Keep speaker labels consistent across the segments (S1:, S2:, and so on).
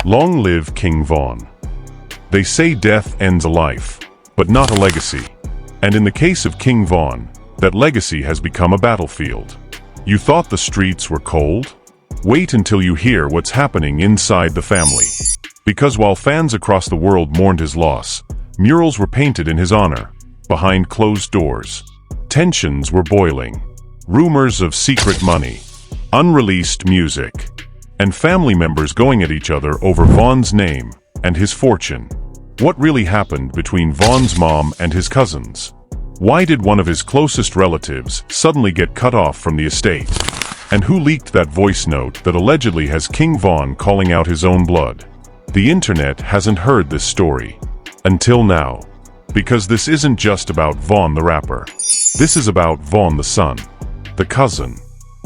S1: Long live King Vaughn. They say death ends a life, but not a legacy. And in the case of King Vaughn, that legacy has become a battlefield. You thought the streets were cold? Wait until you hear what's happening inside the family. Because while fans across the world mourned his loss, murals were painted in his honor, behind closed doors. Tensions were boiling. Rumors of secret money, unreleased music, and family members going at each other over Vaughn's name and his fortune. What really happened between Vaughn's mom and his cousins? Why did one of his closest relatives suddenly get cut off from the estate? And who leaked that voice note that allegedly has King Vaughn calling out his own blood? The internet hasn't heard this story. Until now. Because this isn't just about Vaughn the rapper. This is about Vaughn the son, the cousin,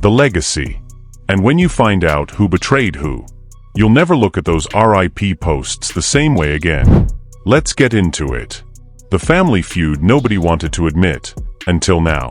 S1: the legacy. And when you find out who betrayed who, you'll never look at those RIP posts the same way again. Let's get into it. The family feud nobody wanted to admit, until now.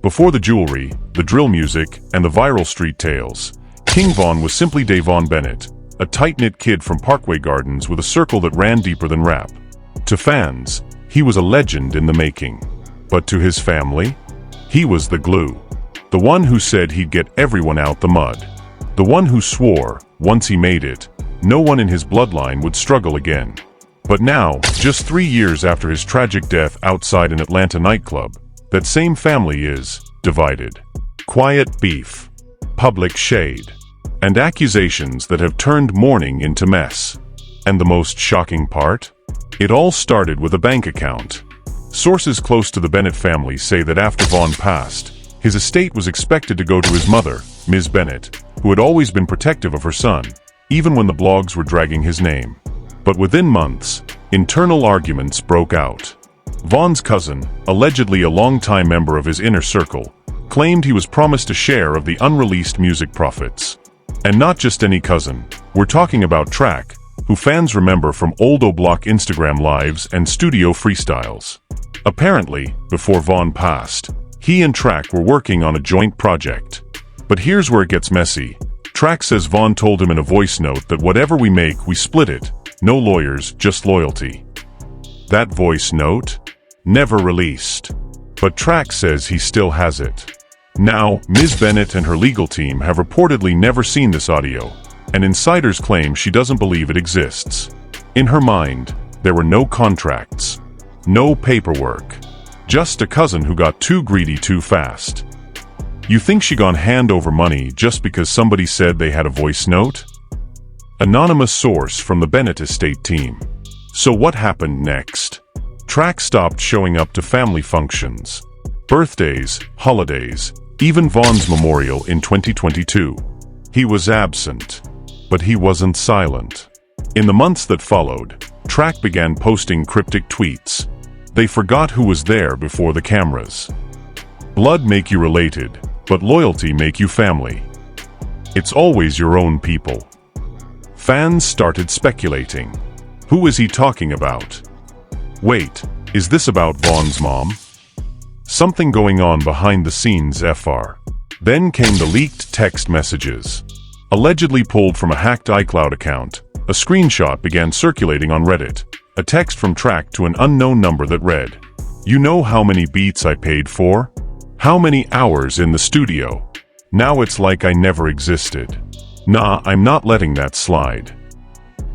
S1: Before the jewelry, the drill music, and the viral street tales, King Vaughn was simply Vaughn Bennett, a tight-knit kid from Parkway Gardens with a circle that ran deeper than rap. To fans, he was a legend in the making. But to his family, he was the glue. The one who said he'd get everyone out the mud. The one who swore, once he made it, no one in his bloodline would struggle again. But now, just 3 years after his tragic death outside an Atlanta nightclub, that same family is divided. Quiet beef, public shade, and accusations that have turned mourning into mess. And the most shocking part? It all started with a bank account. Sources close to the Bennett family say that after Vaughn passed, his estate was expected to go to his mother, Ms. Bennett, who had always been protective of her son, even when the blogs were dragging his name. But within months, internal arguments broke out. Vaughn's cousin, allegedly a longtime member of his inner circle, claimed he was promised a share of the unreleased music profits. And not just any cousin, we're talking about Track, who fans remember from old O-Block Instagram lives and studio freestyles. Apparently, before Vaughn passed, he and Track were working on a joint project. But here's where it gets messy. Track says Vaughn told him in a voice note that whatever we make, we split it. No lawyers, just loyalty. That voice note? Never released. But Track says he still has it. Now, Ms. Bennett and her legal team have reportedly never seen this audio, and insiders claim she doesn't believe it exists. In her mind, there were no contracts, no paperwork, just a cousin who got too greedy too fast. You think she gone hand over money just because somebody said they had a voice note? Anonymous source from the Bennett estate team. So what happened next? Track stopped showing up to family functions, birthdays, holidays, even Vaughn's memorial in 2022. He was absent, but he wasn't silent. In the months that followed, Track began posting cryptic tweets. They forgot who was there before the cameras. Blood make you related, but loyalty make you family. It's always your own people. Fans started speculating. Who is he talking about? Wait, is this about Vaughn's mom? Something going on behind the scenes, FR. Then came the leaked text messages. Allegedly pulled from a hacked iCloud account, a screenshot began circulating on Reddit. A text from Track to an unknown number that read, "You know how many beats I paid for? How many hours in the studio? Now it's like I never existed. Nah, I'm not letting that slide."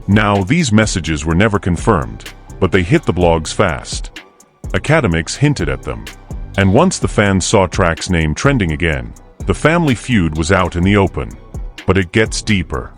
S1: Now, these messages were never confirmed, but they hit the blogs fast. Academics hinted at them. And once the fans saw Track's name trending again, the family feud was out in the open. But it gets deeper.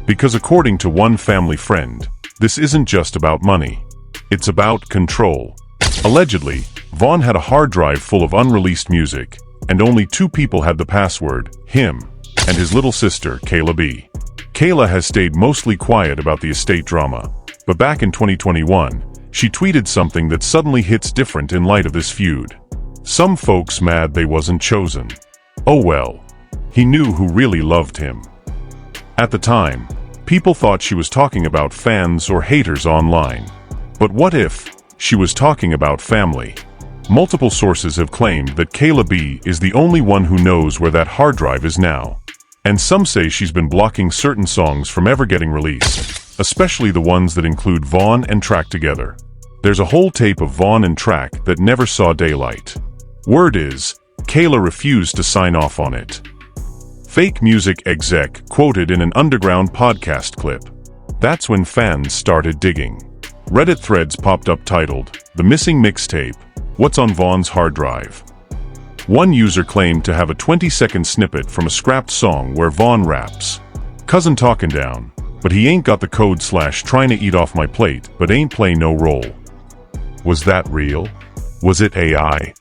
S1: Because according to one family friend, this isn't just about money. It's about control. Allegedly, Vaughn had a hard drive full of unreleased music, and only 2 people had the password, him and his little sister, Kayla B. Kayla has stayed mostly quiet about the estate drama, but back in 2021, she tweeted something that suddenly hits different in light of this feud. Some folks mad they wasn't chosen. Oh well. He knew who really loved him. At the time, people thought she was talking about fans or haters online. But what if she was talking about family? Multiple sources have claimed that Kayla B is the only one who knows where that hard drive is now. And some say she's been blocking certain songs from ever getting released. especially the ones that include Vaughn and Track together. There's a whole tape of Vaughn and Track that never saw daylight. Word is, Kayla refused to sign off on it. Fake music exec quoted in an underground podcast clip. That's when fans started digging. Reddit threads popped up titled, "The Missing Mixtape, What's on Vaughn's Hard Drive?" One user claimed to have a 20-second snippet from a scrapped song where Vaughn raps, "Cousin talkin' down, but he ain't got the code / trying to eat off my plate, but ain't play no role." Was that real? Was it AI?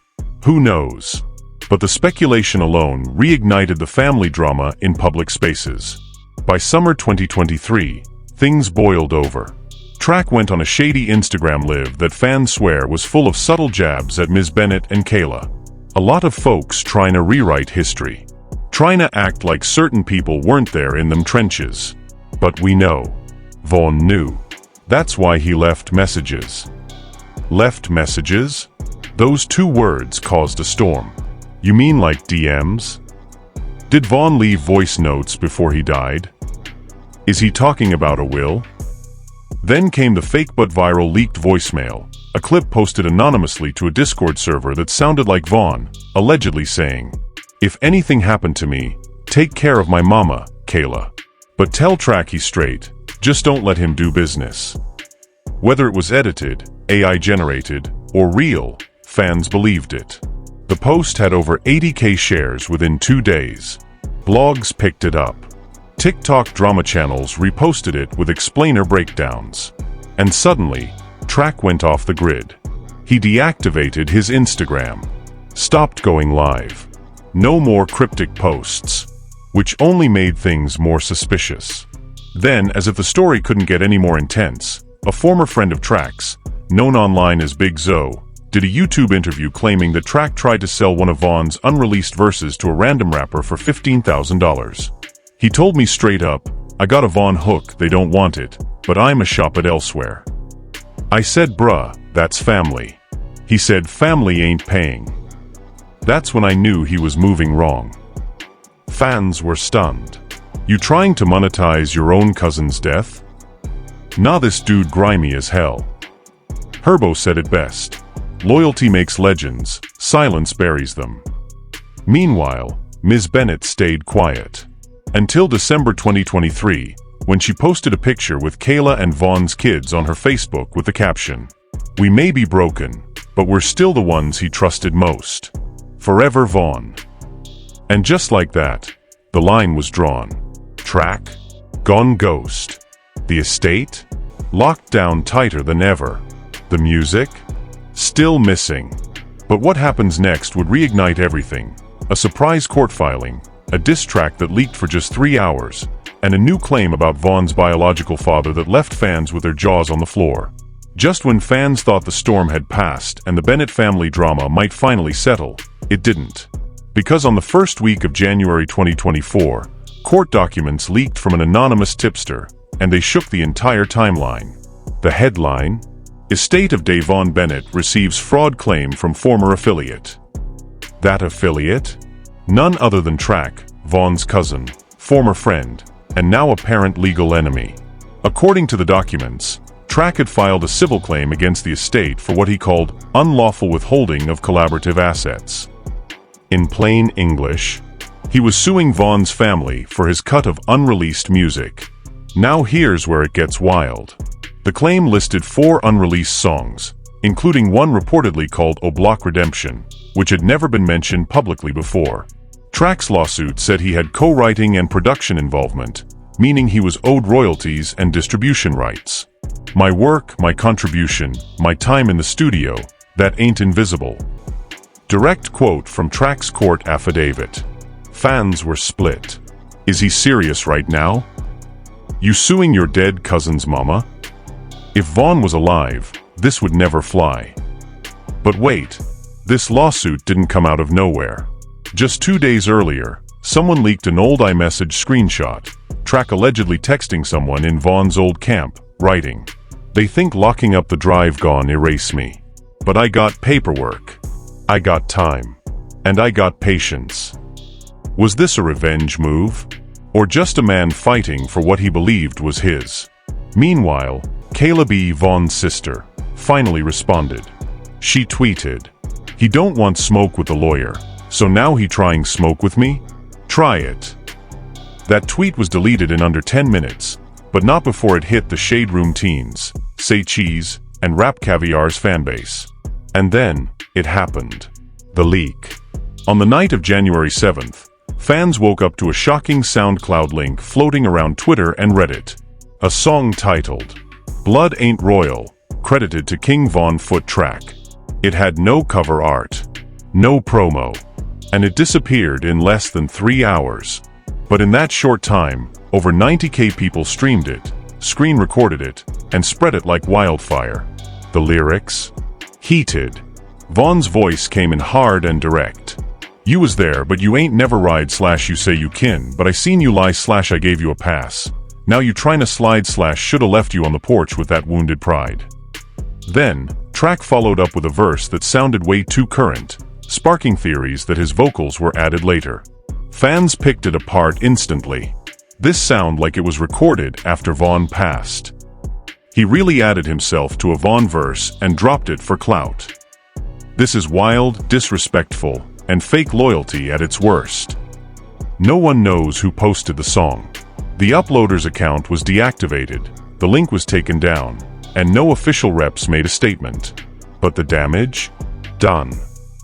S1: Who knows? But the speculation alone reignited the family drama in public spaces. By summer 2023, things boiled over. Track went on a shady Instagram live that fans swear was full of subtle jabs at Ms. Bennett and Kayla. A lot of folks trying to rewrite history. Trying to act like certain people weren't there in them trenches. But we know. Vaughn knew. That's why he left messages. Left messages? Those two words caused a storm. You mean like DMs? Did Vaughn leave voice notes before he died? Is he talking about a will? Then came the fake but viral leaked voicemail, a clip posted anonymously to a Discord server that sounded like Vaughn, allegedly saying, "If anything happened to me, take care of my mama, Kayla. But tell Track he's straight, just don't let him do business." Whether it was edited, AI generated, or real, fans believed it. The post had over 80K shares within 2 days. Blogs picked it up. TikTok drama channels reposted it with explainer breakdowns. And suddenly, Track went off the grid. He deactivated his Instagram. Stopped going live. No more cryptic posts. Which only made things more suspicious. Then, as if the story couldn't get any more intense, a former friend of Track's, known online as Big Zo, did a YouTube interview claiming that Track tried to sell one of Vaughn's unreleased verses to a random rapper for $15,000. He told me straight up, "I got a Vaughn hook, they don't want it, but I'm a shop it elsewhere." I said, "Bruh, that's family." He said, "Family ain't paying." That's when I knew he was moving wrong. Fans were stunned. You trying to monetize your own cousin's death? Nah, this dude grimy as hell. Herbo said it best. Loyalty makes legends, silence buries them. Meanwhile, Ms. Bennett stayed quiet. Until December 2023, when she posted a picture with Kayla and Vaughn's kids on her Facebook with the caption, "We may be broken, but we're still the ones he trusted most. Forever Vaughn." And just like that, the line was drawn. Track? Gone ghost. The estate? Locked down tighter than ever. The music? Still missing. But what happens next would reignite everything. A surprise court filing, a diss track that leaked for just 3 hours, and a new claim about Vaughn's biological father that left fans with their jaws on the floor. Just when fans thought the storm had passed and the Bennett family drama might finally settle, it didn't. Because on the first week of January 2024, court documents leaked from an anonymous tipster, and they shook the entire timeline. The headline: Estate of Vaughn Bennett receives fraud claim from former affiliate. That affiliate? None other than Track, Vaughn's cousin, former friend, and now apparent legal enemy. According to the documents, Track had filed a civil claim against the estate for what he called unlawful withholding of collaborative assets. In plain English, he was suing Vaughn's family for his cut of unreleased music. Now here's where it gets wild. The claim listed 4 unreleased songs, including one reportedly called O Block Redemption, which had never been mentioned publicly before. Track's lawsuit said he had co-writing and production involvement, meaning he was owed royalties and distribution rights. "My work, my contribution, my time in the studio, that ain't invisible." Direct quote from Track's court affidavit. Fans were split. Is he serious right now? You suing your dead cousin's mama? If Vaughn was alive, this would never fly. But wait, this lawsuit didn't come out of nowhere. Just 2 days earlier, someone leaked an old iMessage screenshot, Track allegedly texting someone in Vaughn's old camp, writing, "They think locking up the drive gone erase me. But I got paperwork. I got time. And I got patience." Was this a revenge move? Or just a man fighting for what he believed was his? Meanwhile, Kayla B. Vaughn's sister finally responded. She tweeted, "He don't want smoke with the lawyer, so now he trying smoke with me? Try it." That tweet was deleted in under 10 minutes, but not before it hit the Shade Room teens, Say Cheese, and Rap Caviar's fanbase. And then, it happened. The leak. On the night of January 7th, fans woke up to a shocking SoundCloud link floating around Twitter and Reddit. A song titled, "Blood Ain't Royal," credited to King Vaughn foot track. It had no cover art, no promo, and it disappeared in less than 3 hours. But in that short time, over 90K people streamed it, screen recorded it, and spread it like wildfire. The lyrics? Heated. Vaughn's voice came in hard and direct. "You was there, but you ain't never ride / you say you kin, but I seen you lie / I gave you a pass. Now you tryna slide / shoulda left you on the porch with that wounded pride." Then, track followed up with a verse that sounded way too current, sparking theories that his vocals were added later. Fans picked it apart instantly. This sounded like it was recorded after Vaughn passed. He really added himself to a Vaughn verse and dropped it for clout. This is wild, disrespectful, and fake loyalty at its worst. No one knows who posted the song. The uploader's account was deactivated, the link was taken down, and no official reps made a statement. But the damage? Done.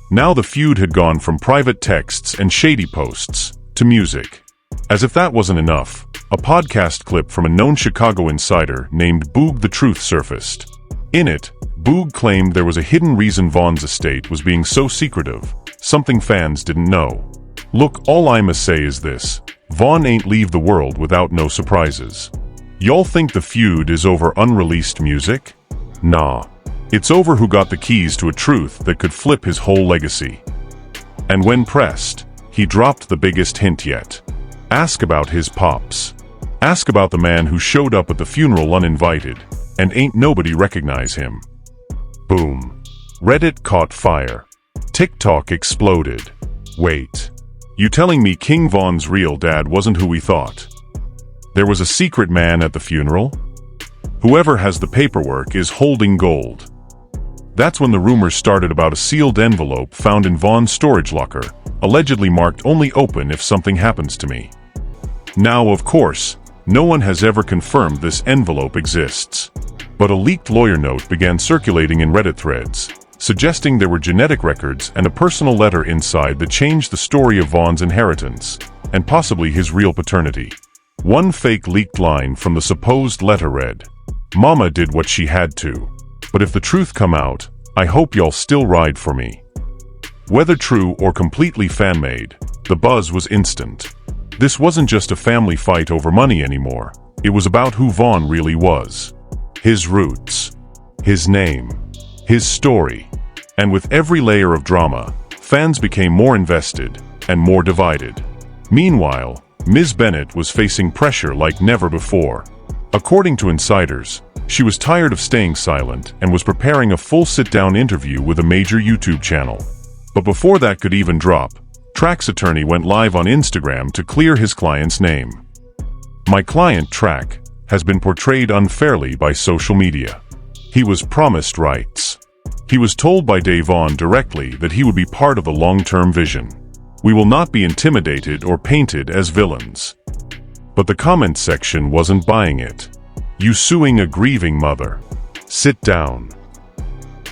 S1: Now the feud had gone from private texts and shady posts to music. As if that wasn't enough, a podcast clip from a known Chicago insider named Boog the Truth surfaced. In it, Boog claimed there was a hidden reason Vaughn's estate was being so secretive, something fans didn't know. "Look, all I'ma say is this. Vaughn ain't leave the world without no surprises. Y'all think the feud is over unreleased music? Nah. It's over who got the keys to a truth that could flip his whole legacy." And when pressed, he dropped the biggest hint yet. Ask about his pops. Ask about the man who showed up at the funeral uninvited, and ain't nobody recognize him. Boom. Reddit caught fire. TikTok exploded. Wait. You telling me King Vaughn's real dad wasn't who we thought? There was a secret man at the funeral? Whoever has the paperwork is holding gold. That's when the rumors started about a sealed envelope found in Vaughn's storage locker, allegedly marked only open if something happens to me. Now, of course, no one has ever confirmed this envelope exists. But a leaked lawyer note began circulating in Reddit threads, suggesting there were genetic records and a personal letter inside that changed the story of Vaughn's inheritance, and possibly his real paternity. One fake leaked line from the supposed letter read, "Mama did what she had to. But if the truth come out, I hope y'all still ride for me." Whether true or completely fan-made, the buzz was instant. This wasn't just a family fight over money anymore. It was about who Vaughn really was. His roots. His name. His story. And with every layer of drama, fans became more invested and more divided. Meanwhile, Ms. Bennett was facing pressure like never before. According to insiders, she was tired of staying silent and was preparing a full sit-down interview with a major YouTube channel. But before that could even drop, Track's attorney went live on Instagram to clear his client's name. "My client, Track, has been portrayed unfairly by social media. He was promised rights. He was told by Vaughn directly that he would be part of the long-term vision. We will not be intimidated or painted as villains." But the comment section wasn't buying it. "You suing a grieving mother. Sit down.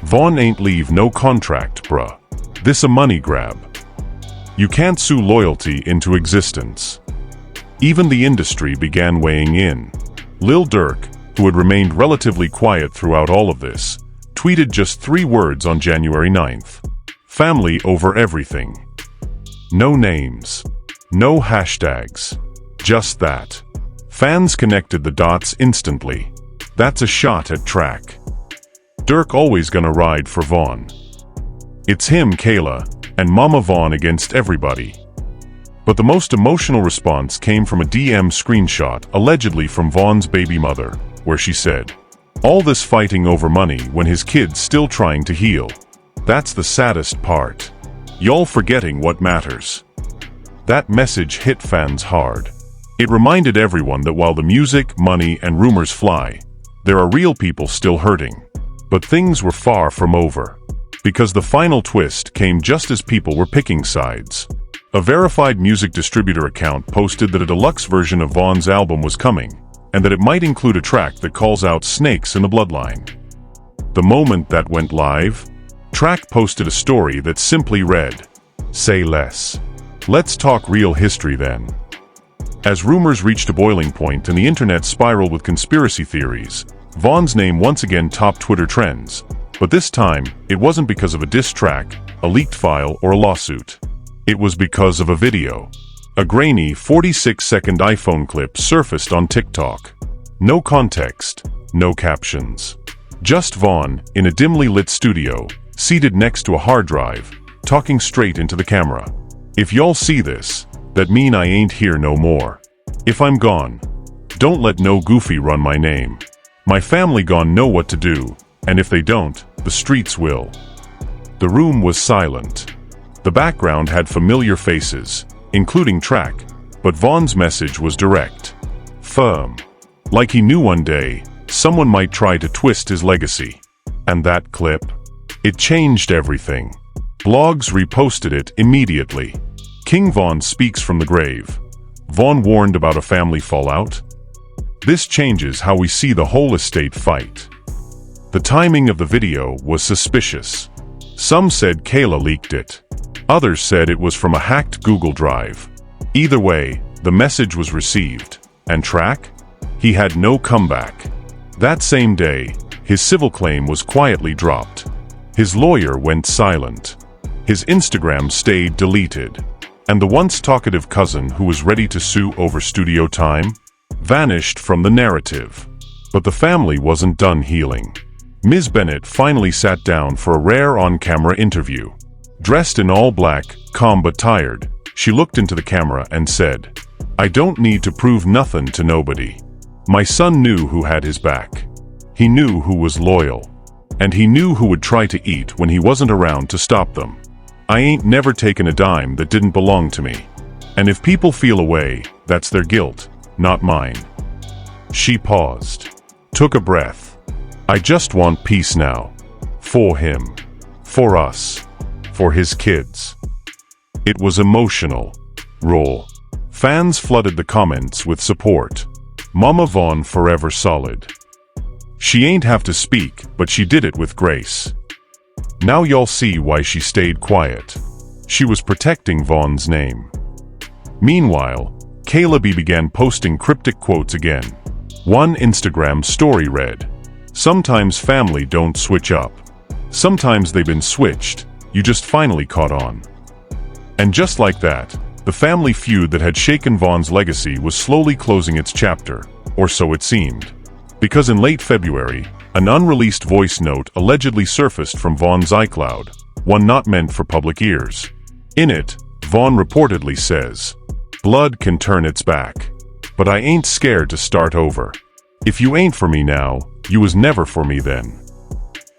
S1: Vaughn ain't leave no contract, bruh. This a money grab. You can't sue loyalty into existence." Even the industry began weighing in. Lil Durk, who had remained relatively quiet throughout all of this, tweeted just 3 words on January 9th. "Family over everything." No names. No hashtags. Just that. Fans connected the dots instantly. That's a shot at Track. Durk always gonna ride for Vaughn. It's him, Kayla, and Mama Vaughn against everybody. But the most emotional response came from a DM screenshot allegedly from Vaughn's baby mother, where she said, "All this fighting over money when his kid's still trying to heal. That's the saddest part. Y'all forgetting what matters." That message hit fans hard. It reminded everyone that while the music, money, and rumors fly, There are real people still hurting. But things were far from over. Because the final twist came just as people were picking sides. A verified music distributor account posted that a deluxe version of Vaughn's album was coming, and that it might include a track that calls out snakes in the bloodline. The moment that went live, Track posted a story that simply read, "Say less. Let's talk real history then." As rumors reached a boiling point and the internet spiraled with conspiracy theories, Vaughn's name once again topped Twitter trends. But this time, it wasn't because of a diss track, a leaked file, or a lawsuit. It was because of a video. A grainy 46-second iPhone clip surfaced on TikTok. No context, no captions. Just Vaughn, in a dimly lit studio, seated next to a hard drive, talking straight into the camera. "If y'all see this, that mean I ain't here no more. If I'm gone, don't let no goofy run my name. My family gon' know what to do, and if they don't, the streets will." The room was silent. The background had familiar faces, including Track, but Vaughn's message was direct. Firm. Like he knew one day, someone might try to twist his legacy. And that clip? It changed everything. Blogs reposted it immediately. King Vaughn speaks from the grave. Vaughn warned about a family fallout. This changes how we see the whole estate fight. The timing of the video was suspicious. Some said Kayla leaked it. Others said it was from a hacked Google Drive. Either way, the message was received. And Track? He had no comeback. That same day, his civil claim was quietly dropped. His lawyer went silent. His Instagram stayed deleted. And the once talkative cousin who was ready to sue over studio time vanished from the narrative. But the family wasn't done healing. Ms. Bennett finally sat down for a rare on-camera interview. Dressed in all black, calm but tired, she looked into the camera and said, "I don't need to prove nothing to nobody. My son knew who had his back. He knew who was loyal. And he knew who would try to eat when he wasn't around to stop them. I ain't never taken a dime that didn't belong to me. And if people feel away, that's their guilt, not mine." She paused, took a breath. "I just want peace now. For him. For us. For his kids." It was emotional, raw. Fans flooded the comments with support. Mama Vaughn forever solid. She ain't have to speak, but she did it with grace. Now y'all see why she stayed quiet. She was protecting Vaughn's name. Meanwhile, Kayla B began posting cryptic quotes again. One Instagram story read, "Sometimes family don't switch up. Sometimes they've been switched, you just finally caught on." And just like that, the family feud that had shaken Vaughn's legacy was slowly closing its chapter, or so it seemed. Because in late February, an unreleased voice note allegedly surfaced from Vaughn's iCloud, one not meant for public ears. In it, Vaughn reportedly says, "Blood can turn its back. But I ain't scared to start over. If you ain't for me now, you was never for me then."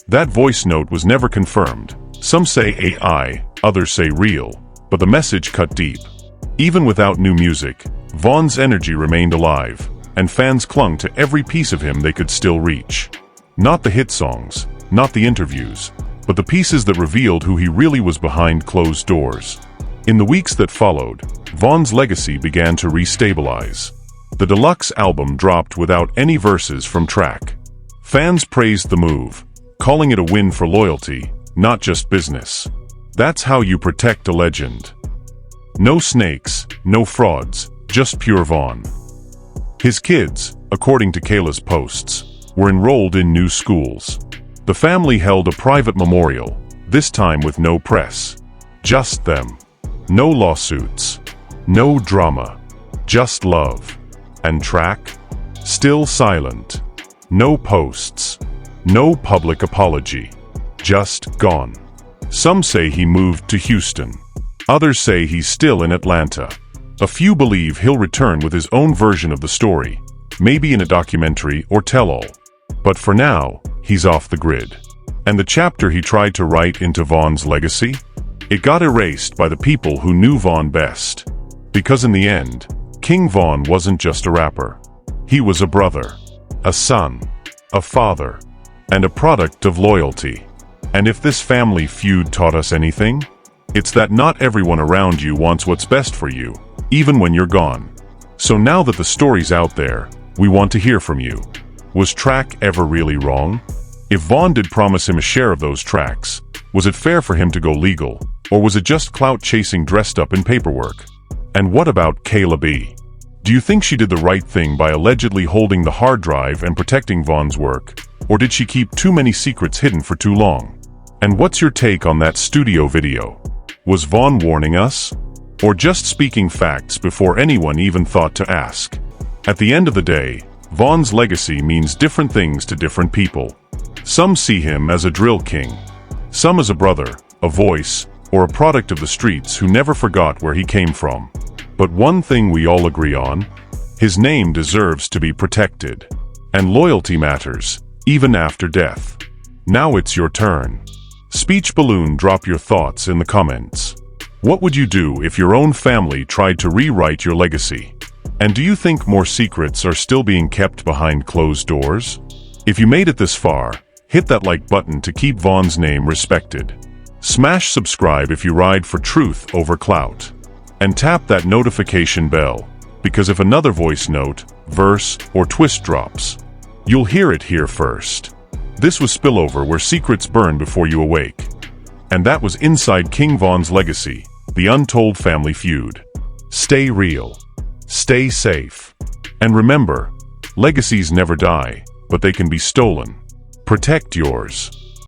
S1: That voice note was never confirmed. Some say AI, others say real, but the message cut deep. Even without new music, Vaughn's energy remained alive, and fans clung to every piece of him they could still reach. Not the hit songs, not the interviews, but the pieces that revealed who he really was behind closed doors. In the weeks that followed, Vaughn's legacy began to restabilize. The deluxe album dropped without any verses from Track. Fans praised the move, calling it a win for loyalty, not just business. That's how you protect a legend. No snakes, no frauds, just pure Vaughn. His kids, according to Kayla's posts, were enrolled in new schools. The family held a private memorial, this time with no press. Just them. No lawsuits. No drama. Just love. And Track? Still silent. No posts. No public apology. Just gone. Some say he moved to Houston. Others say he's still in Atlanta. A few believe he'll return with his own version of the story, maybe in a documentary or tell-all. But for now, he's off the grid. And the chapter he tried to write into Vaughn's legacy? It got erased by the people who knew Vaughn best. Because in the end, King Vaughn wasn't just a rapper. He was a brother, a son, a father, and a product of loyalty. And if this family feud taught us anything, it's that not everyone around you wants what's best for you, even when you're gone. So now that the story's out there, we want to hear from you. Was track ever really wrong? If Vaughn did promise him a share of those tracks, was it fair for him to go legal, or was it just clout chasing dressed up in paperwork? And what about Kayla B? Do you think she did the right thing by allegedly holding the hard drive and protecting Vaughn's work, or did she keep too many secrets hidden for too long? And what's your take on that studio video? Was Vaughn warning us, or just speaking facts before anyone even thought to ask? At the end of the day, Vaughn's legacy means different things to different people. Some see him as a drill king, some as a brother, a voice, or a product of the streets who never forgot where he came from. But one thing we all agree on: his name deserves to be protected. And loyalty matters, even after death. Now it's your turn. Speech balloon, drop your thoughts in the comments. What would you do if your own family tried to rewrite your legacy? And do you think more secrets are still being kept behind closed doors? If you made it this far, hit that like button to keep Vaughn's name respected. Smash subscribe if you ride for truth over clout. And tap that notification bell, because if another voice note, verse, or twist drops, you'll hear it here first. This was Spillover, where secrets burn before you awake. And that was Inside King Vaughn's Legacy, the untold family feud. Stay real. Stay safe. And remember, legacies never die, but they can be stolen. Protect yours.